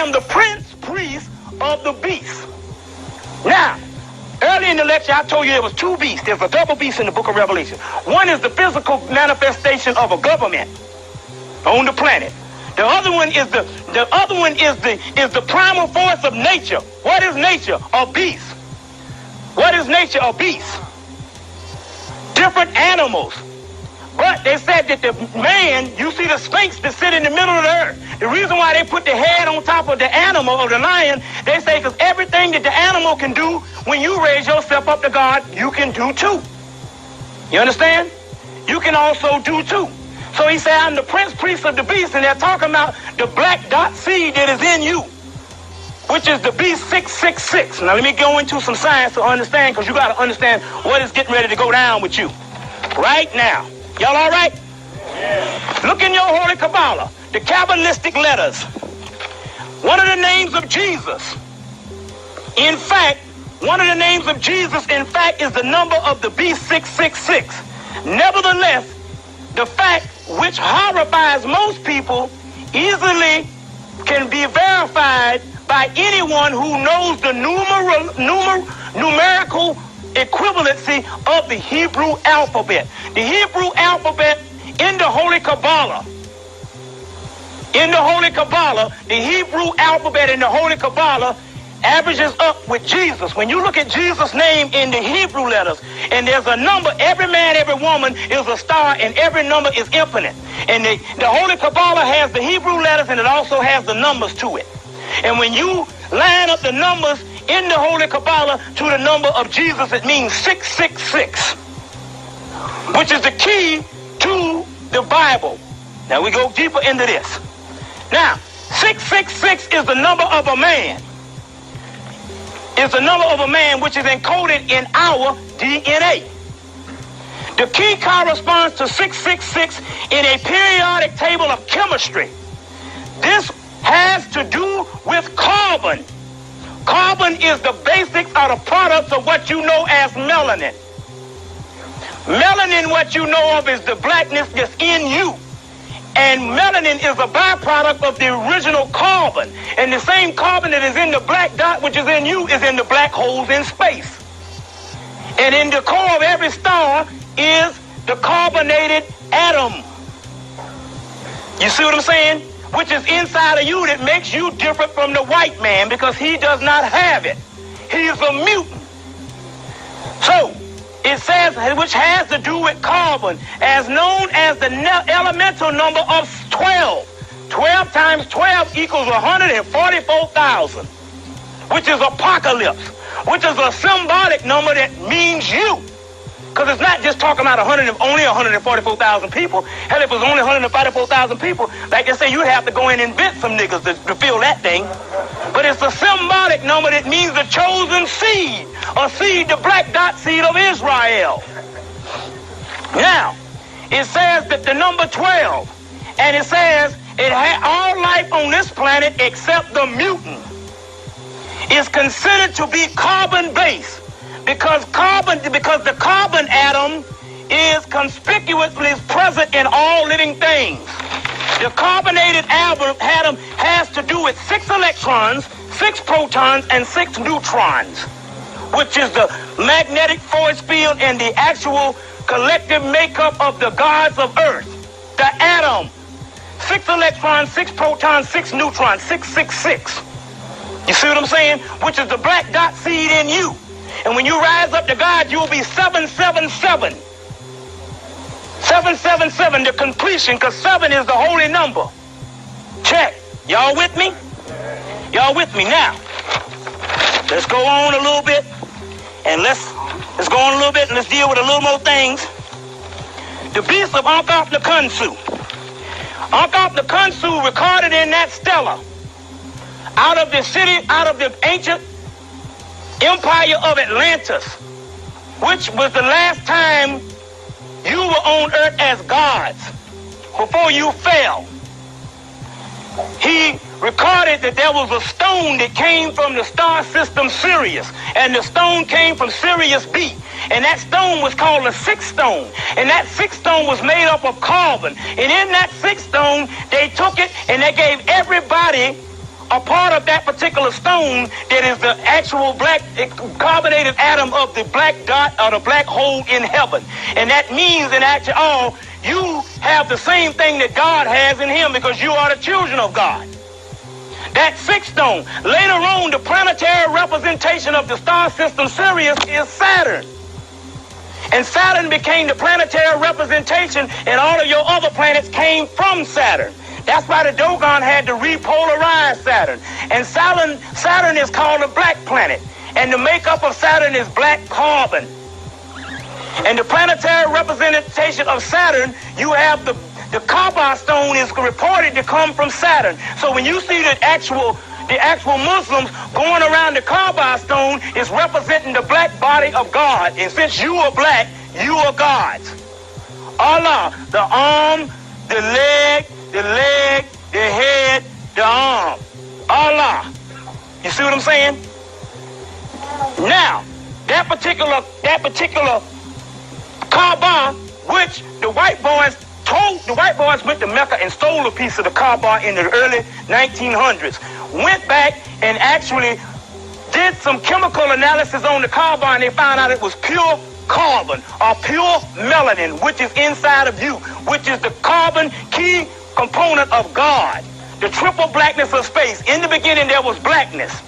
am the prince priest of the beast. Now, early in the lecture, I told you there was two beasts. There's a double beast in the book of Revelation. One is the physical manifestation of a government on the planet. The other one is the primal force of nature. What is nature? A beast. What is nature? A beast. Different animals. But they said that the man, you see the sphinx that sit in the middle of the earth. The reason why they put the head on top of the animal or the lion, they say because everything that the animal can do, when you raise yourself up to God, you can do too. You understand? You can also do too. So he said, I'm the prince priest of the beast, and they're talking about the black dot seed that is in you, which is the beast 666. Now let me go into some science to understand, because you got to understand what is getting ready to go down with you right now. Y'all all right? Yeah. Look in your holy Kabbalah, the Kabbalistic letters. One of the names of Jesus, in fact, is the number of the beast 666. Nevertheless, the fact which horrifies most people easily can be verified by anyone who knows the numerical equivalency of the Hebrew alphabet. The Hebrew alphabet in the Holy Kabbalah, the Hebrew alphabet in the Holy Kabbalah averages up with Jesus. When you look at Jesus' name in the Hebrew letters, and there's a number, every man, every woman is a star, and every number is infinite. And the Holy Kabbalah has the Hebrew letters, and it also has the numbers to it. And when you line up the numbers in the Holy Kabbalah to the number of Jesus, it means 666, which is the key to the Bible. Now we go deeper into this. Now, 666 is the number of a man. Is the number of a man which is encoded in our DNA. The key corresponds to 666 in a periodic table of chemistry. This has to do with carbon. Carbon is the basics or the products of what you know as melanin. Melanin, what you know of, is the blackness that's in you. And melanin is a byproduct of the original carbon. And the same carbon that is in the black dot, which is in you, is in the black holes in space. And in the core of every star is the carbonated atom. You see what I'm saying? Which is inside of you that makes you different from the white man, because he does not have it. He's a mutant. So, it says, which has to do with carbon, as known as the elemental number of 12. 12 times 12 equals 144,000, which is apocalypse, which is a symbolic number that means you. Because it's not just talking about only 144,000 people. Hell, if it was only 144,000 people, like I say, you'd have to go in and invent some niggas to fill that thing. But it's a symbolic number that means the chosen seed, a seed, the black dot seed of Israel. Now, it says that the number 12, and it says it had all life on this planet except the mutant, is considered to be carbon-based. Because the carbon atom is conspicuously present in all living things. The carbonated atom has to do with 6 electrons, 6 protons, and 6 neutrons, which is the magnetic force field and the actual collective makeup of the gods of Earth. The atom, 6 electrons, 6 protons, 6 neutrons, 666. You see what I'm saying? Which is the black dot seed in you. And when you rise up to God, you'll be 777. 777, the completion, because 7 is the holy number. Check. Y'all with me? Y'all with me? Now, let's go on a little bit, and let's go on a little bit, and let's deal with a little more things. The beast of Ankh-Nakhonsu. Ankh-Nakhonsu recorded in that stela, out of the ancient empire of Atlantis, which was the last time you were on earth as gods before you fell. He recorded that there was a stone that came from the star system Sirius, and the stone came from Sirius B, and that stone was called the sixth stone, and that sixth stone was made up of carbon. And in that sixth stone, they took it and they gave everybody a part of that particular stone that is the actual black carbonated atom of the black dot or the black hole in heaven. And that means in actual all, you have the same thing that God has in him because you are the children of God. That sixth stone. Later on, the planetary representation of the star system Sirius is Saturn. And Saturn became the planetary representation, and all of your other planets came from Saturn. That's why the Dogon had to repolarize Saturn. And Saturn is called a black planet. And the makeup of Saturn is black carbon. And the planetary representation of Saturn, you have the Kaaba stone is reported to come from Saturn. So when you see the actual Muslims going around the Kaaba stone, is representing the black body of God. And since you are black, you are God's. Allah, the arm, the leg, the head, the arm. Allah. You see what I'm saying? Now, that particular Kaaba, which the white boys went to Mecca and stole a piece of the Kaaba in the early 1900s, went back and actually did some chemical analysis on the Kaaba, and they found out it was pure carbon or pure melanin, which is inside of you, which is the carbon key component of God, the triple blackness of space. In the beginning, there was blackness.